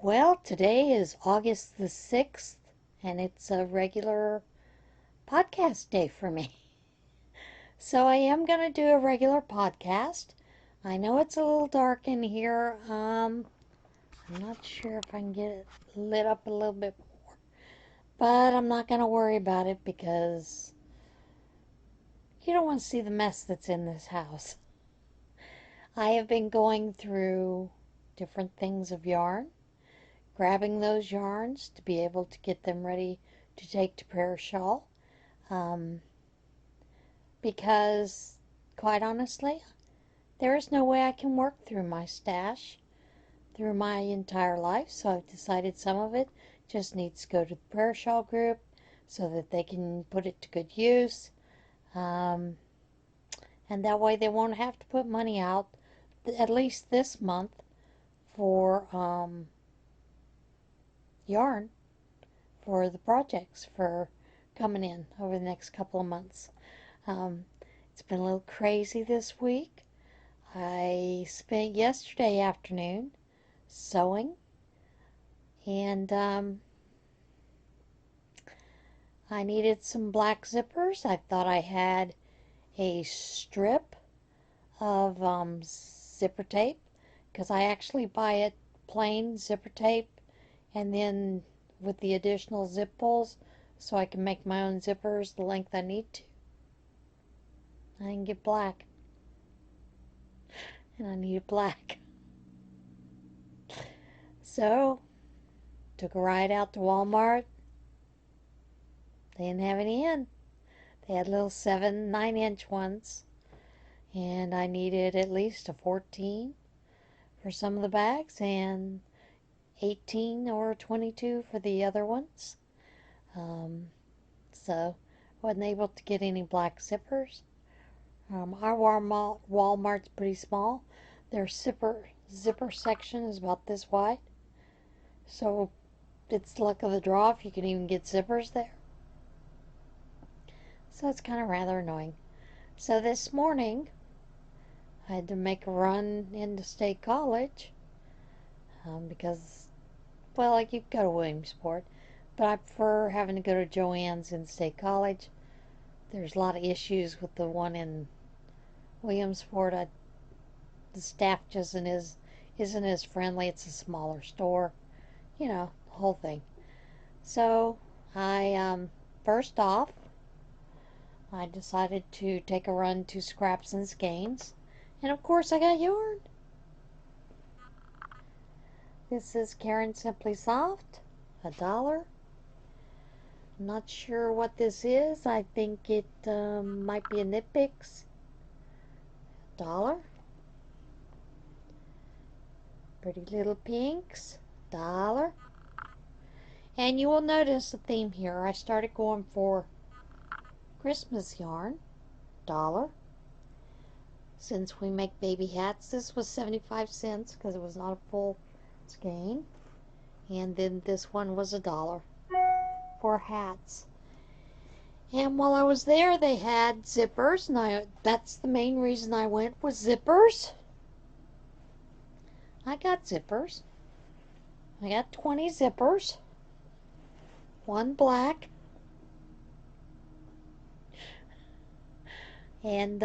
Well, today is August the 6th, and it's a regular podcast day for me. So I am going to do a regular podcast. I know it's a little dark in here. I'm not sure if I can get it lit up a little bit more, but I'm not going to worry about it because you don't want to see the mess that's in this house. I have been going through different things of yarn, grabbing those yarns to be able to get them ready to take to prayer shawl. Because, quite honestly, there is no way I can work through my stash through my entire life, so I've decided some of it just needs to go to the prayer shawl group so that they can put it to good use. And that way they won't have to put money out, at least this month, for yarn for the projects for coming in over the next couple of months. It's been a little crazy this week. I spent yesterday afternoon sewing, and I needed some black zippers. I thought I had a strip of zipper tape, because I actually buy it plain zipper tape and then with the additional zip pulls so I can make my own zippers the length I need to. I can get black, and I need black. So, took a ride out to Walmart. They didn't have any in. They had little 7, 9-inch ones, and I needed at least a 14 for some of the bags and 18 or 22 for the other ones. So, wasn't able to get any black zippers. Our Walmart's pretty small. Their zipper section is about this wide. So it's luck of the draw if you can even get zippers there. So it's kind of rather annoying. So this morning, I had to make a run into State College because, well, like you could go to Williamsport, but I prefer having to go to Joann's in State College. There's a lot of issues with the one in Williamsport. The staff just isn't as friendly. It's a smaller store, you know, the whole thing. So I first off, I decided to take a run to Scraps and Skeins, and of course I got yarn. This is Karen Simply Soft, $1. I'm not sure what this is. I think it might be a Knit Picks. $1. Pretty Little Pinks, $1. And you will notice a theme here. I started going for Christmas yarn, $1. Since we make baby hats, this was 75 cents because it was not a full skein. And then this one was $1 for hats. And while I was there, they had zippers, and that's the main reason I went, was zippers. I got zippers. I got 20 zippers. One black. And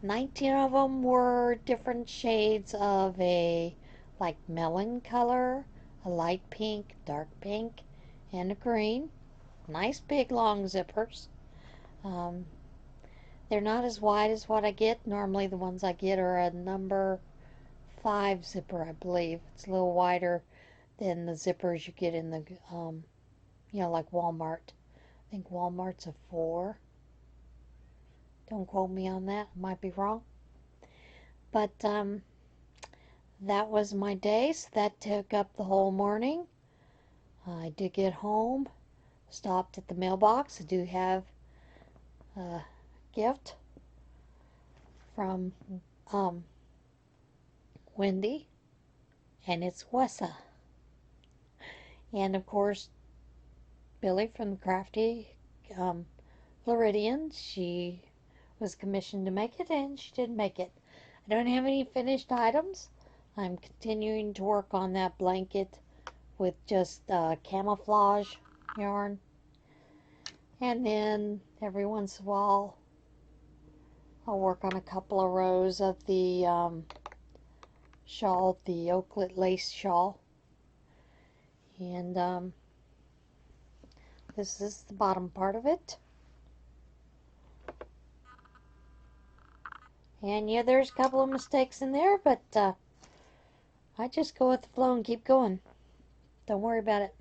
19 of them were different shades of a like melon color, a light pink, dark pink, and a green. Nice big long zippers. They're not as wide as what I get. Normally the ones I get are a number 5 zipper, I believe. It's a little wider than the zippers you get in the, like Walmart. I think Walmart's a 4. Don't quote me on that. I might be wrong. But that was my day, so that took up the whole morning. I did get home, stopped at the mailbox. I do have a gift from Wendy, and it's Wesa. And of course, Billie from the Crafty Floridian, she was commissioned to make it, and she did make it. I don't have any finished items, I'm continuing to work on that blanket with just camouflage yarn. And then every once in a while I'll work on a couple of rows of the shawl, the oaklet lace shawl. And this is the bottom part of it. And yeah, there's a couple of mistakes in there, but I just go with the flow and keep going. Don't worry about it.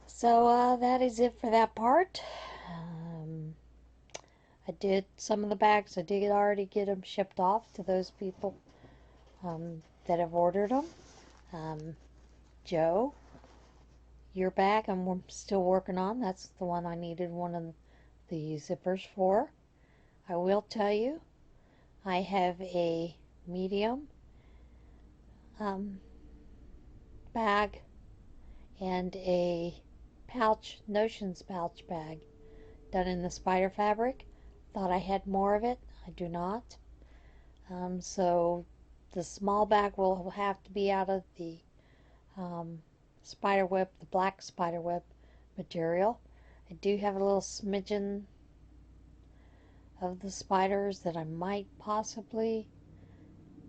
So that is it for that part. I did some of the bags. I did already get them shipped off to those people that have ordered them. Joe, your bag I'm still working on. That's the one I needed one of the zippers for. I will tell you, I have a medium bag and a pouch, Notions pouch bag done in the spider fabric. Thought I had more of it. I do not. So the small bag will have to be out of the spider web, the black spider web material. I do have a little smidgen of the spiders that I might possibly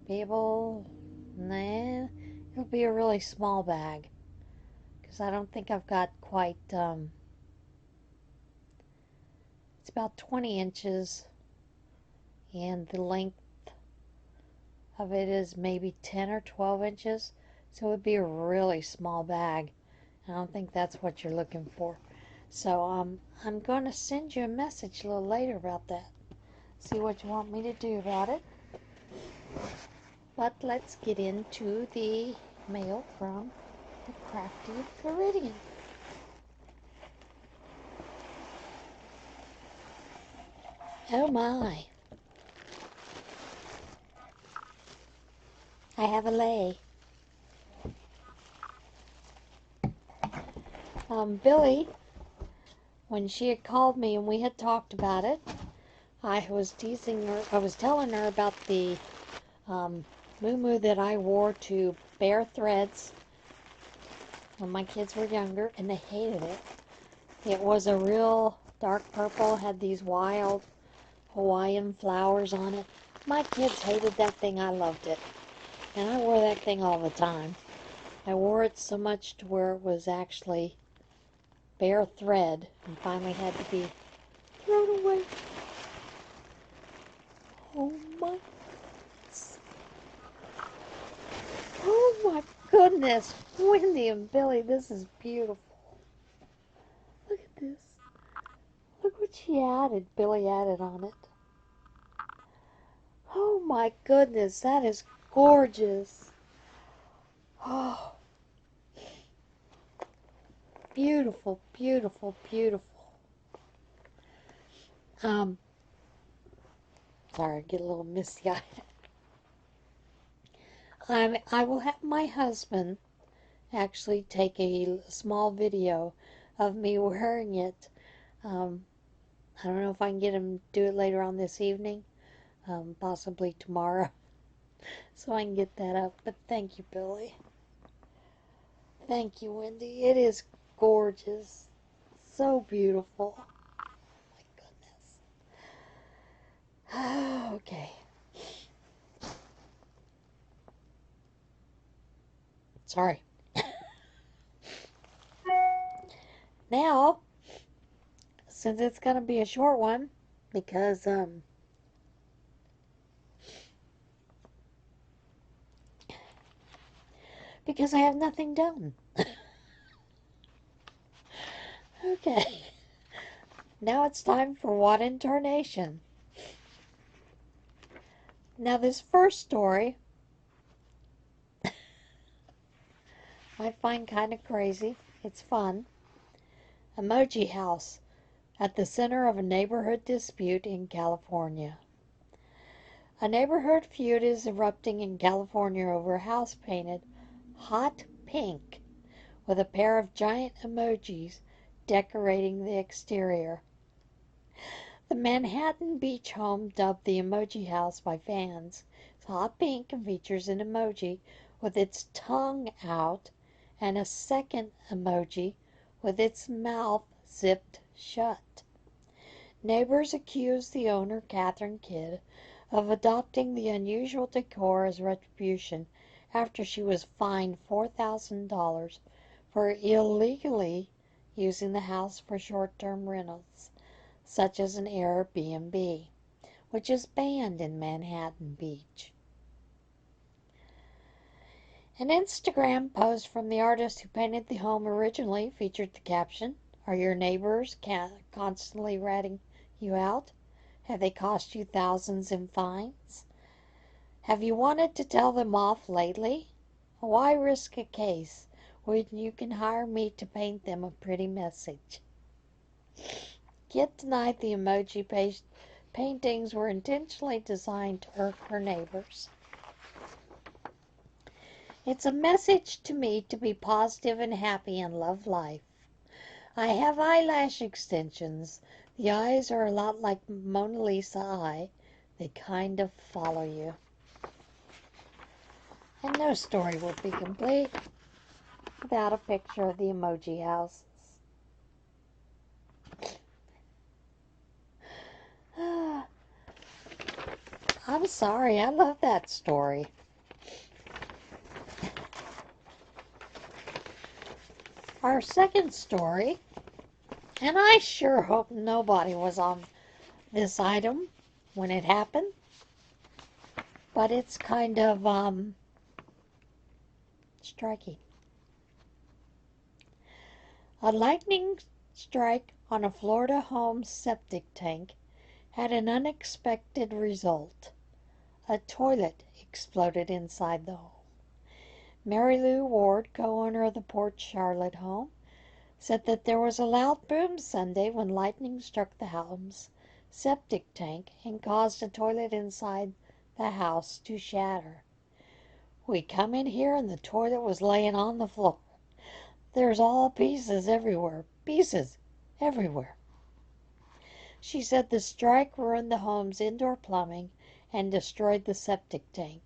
be able. Nah, it'll be a really small bag because I don't think I've got quite. It's about 20 inches, and the length of it is maybe 10 or 12 inches. So it would be a really small bag. I don't think that's what you're looking for. So I'm going to send you a message a little later about that. See what you want me to do about it. But let's get into the mail from the Crafty Floridian. Oh my. I have a lay. Billie, when she had called me and we had talked about it, I was teasing her, I was telling her about the Muu Muu that I wore to bare threads when my kids were younger, and they hated it. It was a real dark purple, had these wild Hawaiian flowers on it. My kids hated that thing. I loved it. And I wore that thing all the time. I wore it so much to where it was actually bare thread and finally had to be thrown away. Oh my goodness. Oh my goodness. Wendy and Billie, this is beautiful. Look at this. Look what she added. Billie added on it. Oh my goodness, that is gorgeous. Oh, beautiful, beautiful, beautiful. Sorry, I get a little misty-eyed. I will have my husband actually take a small video of me wearing it. I don't know if I can get him to do it later on this evening, possibly tomorrow, so I can get that up. But thank you, Billie. Thank you, Wendy. It is gorgeous. So beautiful. Oh my goodness. Okay. Sorry. Now, since it's going to be a short one, because I have nothing done. Okay. Now it's time for What in Tarnation. Now this first story I find kind of crazy. It's fun. Emoji House at the center of a neighborhood dispute in California. A neighborhood feud is erupting in California over a house painted hot pink with a pair of giant emojis decorating the exterior. The Manhattan Beach home, dubbed the Emoji House by fans, is hot pink and features an emoji with its tongue out and a second emoji with its mouth zipped shut. Neighbors accused the owner, Catherine Kidd, of adopting the unusual decor as retribution after she was fined $4,000 for illegally using the house for short-term rentals, such as an Airbnb, which is banned in Manhattan Beach. An Instagram post from the artist who painted the home originally featured the caption, "Are your neighbors constantly ratting you out? Have they cost you thousands in fines? Have you wanted to tell them off lately? Why risk a case when you can hire me to paint them a pretty message?" Kit denied the emoji paintings were intentionally designed to irk her neighbors. "It's a message to me to be positive and happy and love life. I have eyelash extensions. The eyes are a lot like Mona Lisa eye. They kind of follow you." And no story would be complete without a picture of the emoji houses. I'm sorry, I love that story. Our second story, and I sure hope nobody was on this item when it happened, but it's kind of striking. A lightning strike on a Florida home septic tank had an unexpected result. A toilet exploded inside the home. Mary Lou Ward, co-owner of the Port Charlotte home, said that there was a loud boom Sunday when lightning struck the home's septic tank and caused a toilet inside the house to shatter. "We come in here and the toilet was laying on the floor. There's all pieces everywhere. Pieces everywhere." She said the strike ruined the home's indoor plumbing and destroyed the septic tank.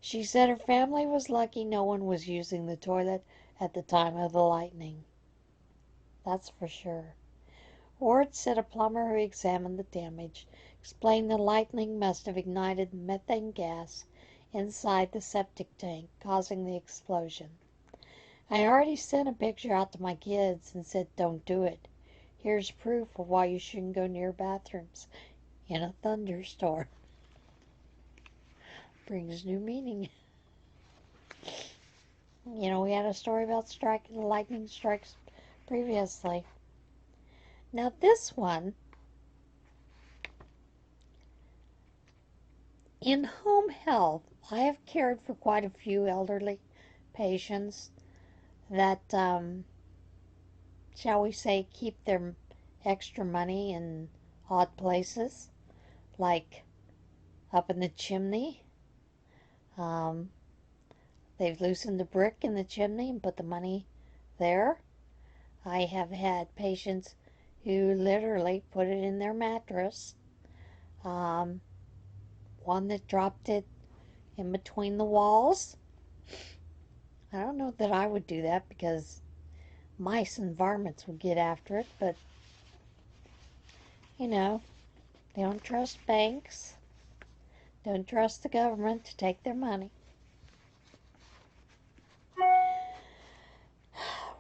She said her family was lucky no one was using the toilet at the time of the lightning. That's for sure. Ward said a plumber who examined the damage explained the lightning must have ignited methane gas inside the septic tank, causing the explosion. "I already sent a picture out to my kids and said don't do it. Here's proof of why you shouldn't go near bathrooms in a thunderstorm." Brings new meaning. You know, we had a story about lightning strikes previously. Now this one, in home health, I have cared for quite a few elderly patients that, shall we say, keep their extra money in odd places, like up in the chimney. They've loosened the brick in the chimney and put the money there. I have had patients who literally put it in their mattress. One that dropped it in between the walls. I don't know that I would do that because mice and varmints would get after it, but you know, they don't trust banks, don't trust the government to take their money.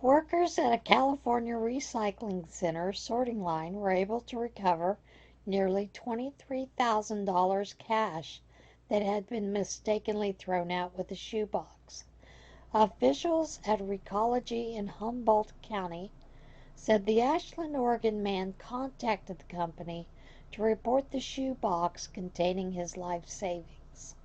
Workers at a California recycling center sorting line were able to recover nearly $23,000 cash that had been mistakenly thrown out with a shoebox. Officials at Recology in Humboldt County said the Ashland, Oregon man contacted the company to report the shoebox containing his life savings.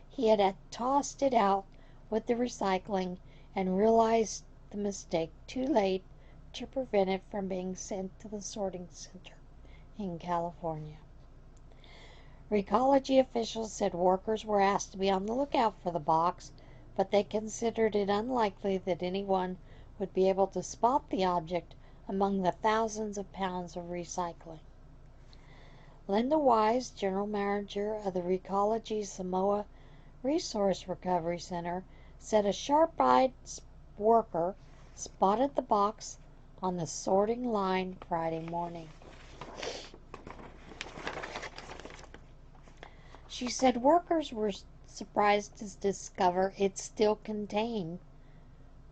He had tossed it out with the recycling and realized the mistake too late to prevent it from being sent to the sorting center in California. Recology officials said workers were asked to be on the lookout for the box, but they considered it unlikely that anyone would be able to spot the object among the thousands of pounds of recycling. Linda Wise, general manager of the Recology Samoa Resource Recovery Center, said a sharp-eyed worker spotted the box on the sorting line Friday morning. She said workers were surprised to discover it still contained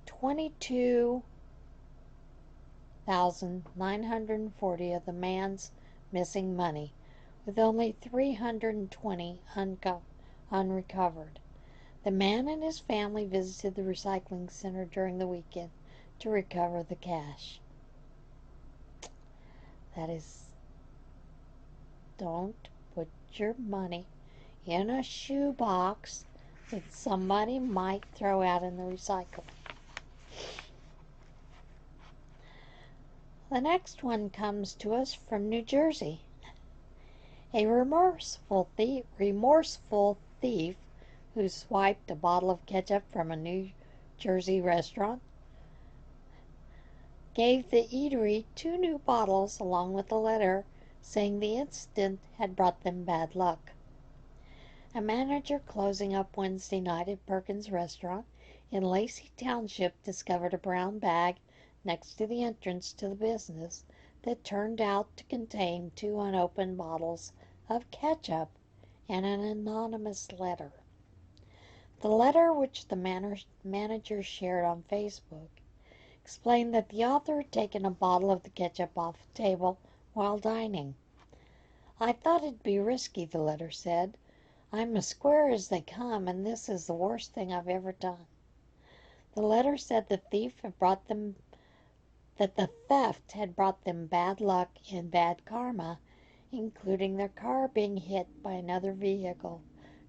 $22,940 of the man's missing money, with only $320 unrecovered. The man and his family visited the recycling center during the weekend to recover the cash. That is, don't put your money in a shoebox that somebody might throw out in the recycle. The next one comes to us from New Jersey. A remorseful thief who swiped a bottle of ketchup from a New Jersey restaurant gave the eatery 2 new bottles along with a letter saying the incident had brought them bad luck. A manager closing up Wednesday night at Perkins Restaurant in Lacey Township discovered a brown bag next to the entrance to the business that turned out to contain 2 unopened bottles of ketchup and an anonymous letter. The letter, which the manager shared on Facebook, explained that the author had taken a bottle of the ketchup off the table while dining. "I thought it'd be risky," the letter said. "I'm as square as they come, and this is the worst thing I've ever done." The letter said the theft had brought them bad luck and bad karma, including their car being hit by another vehicle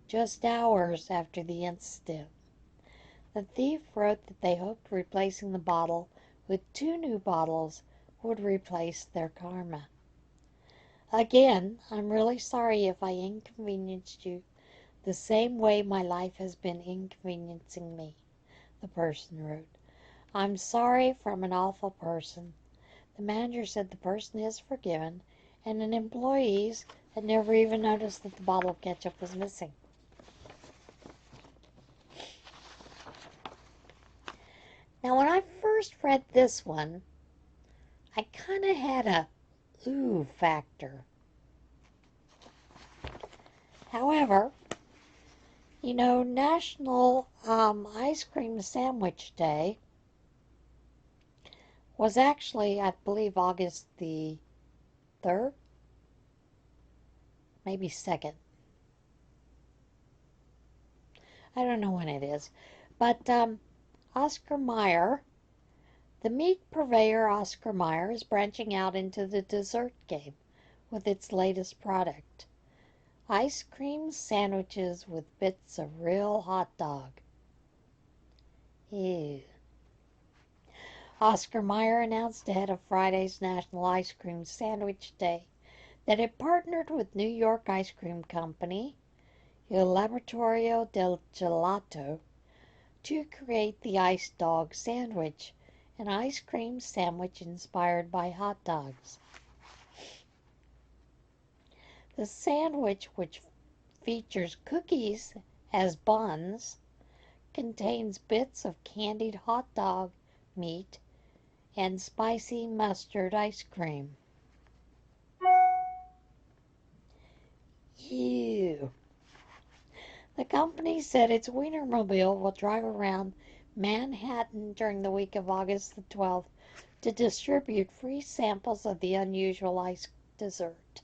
just hours after the incident. The thief wrote that they hoped replacing the bottle with 2 new bottles would replace their karma. "Again, I'm really sorry if I inconvenienced you the same way my life has been inconveniencing me," the person wrote. "I'm sorry from an awful person." The manager said the person is forgiven, and an employees had never even noticed that the bottle of ketchup was missing. Now, when I first read this one, I kind of had a ooh factor. However, National Ice Cream Sandwich Day was actually, I believe, August the 3rd, maybe 2nd. I don't know when it is. But Oscar Mayer, the meat purveyor Oscar Mayer, is branching out into the dessert game with its latest product: ice cream sandwiches with bits of real hot dog. Ew. Oscar Mayer announced ahead of Friday's National Ice Cream Sandwich Day that it partnered with New York ice cream company Il Laboratorio del Gelato to create the Ice Dog Sandwich, an ice cream sandwich inspired by hot dogs. The sandwich, which features cookies as buns, contains bits of candied hot dog meat and spicy mustard ice cream. Ew. The company said its Wienermobile will drive around Manhattan during the week of August the 12th to distribute free samples of the unusual ice dessert.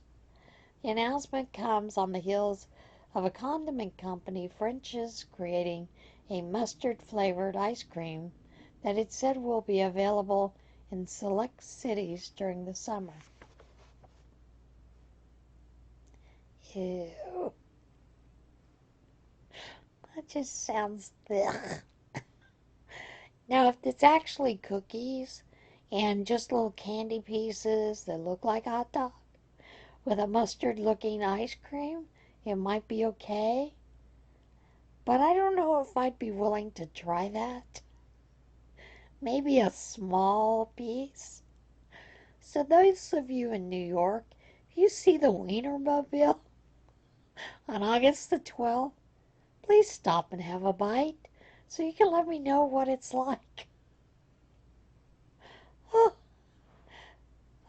The announcement comes on the heels of a condiment company, French's, creating a mustard-flavored ice cream that it said will be available in select cities during the summer. Ew. That just sounds ugh. Now, if it's actually cookies and just little candy pieces that look like hot dog with a mustard-looking ice cream, it might be okay. But I don't know if I'd be willing to try that. Maybe a small piece. So those of you in New York, you see the Wienermobile on August the 12th, please stop and have a bite so you can let me know what it's like. Oh,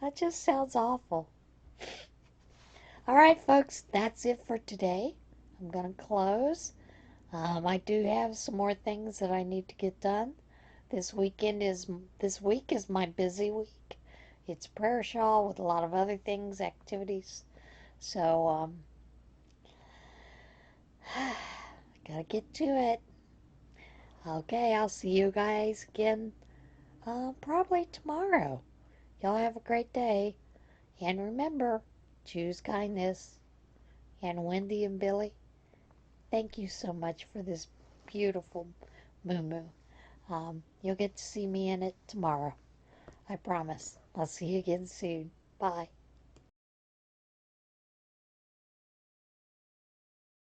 that just sounds awful. All right, folks, that's it for today. I'm going to close. I do have some more things that I need to get done. This week is my busy week. It's prayer shawl with a lot of other things, activities. So, gotta get to it. Okay, I'll see you guys again probably tomorrow. Y'all have a great day. And remember, choose kindness. And Wendy and Billie, thank you so much for this beautiful Moo Moo. You'll get to see me in it tomorrow. I promise. I'll see you again soon. Bye.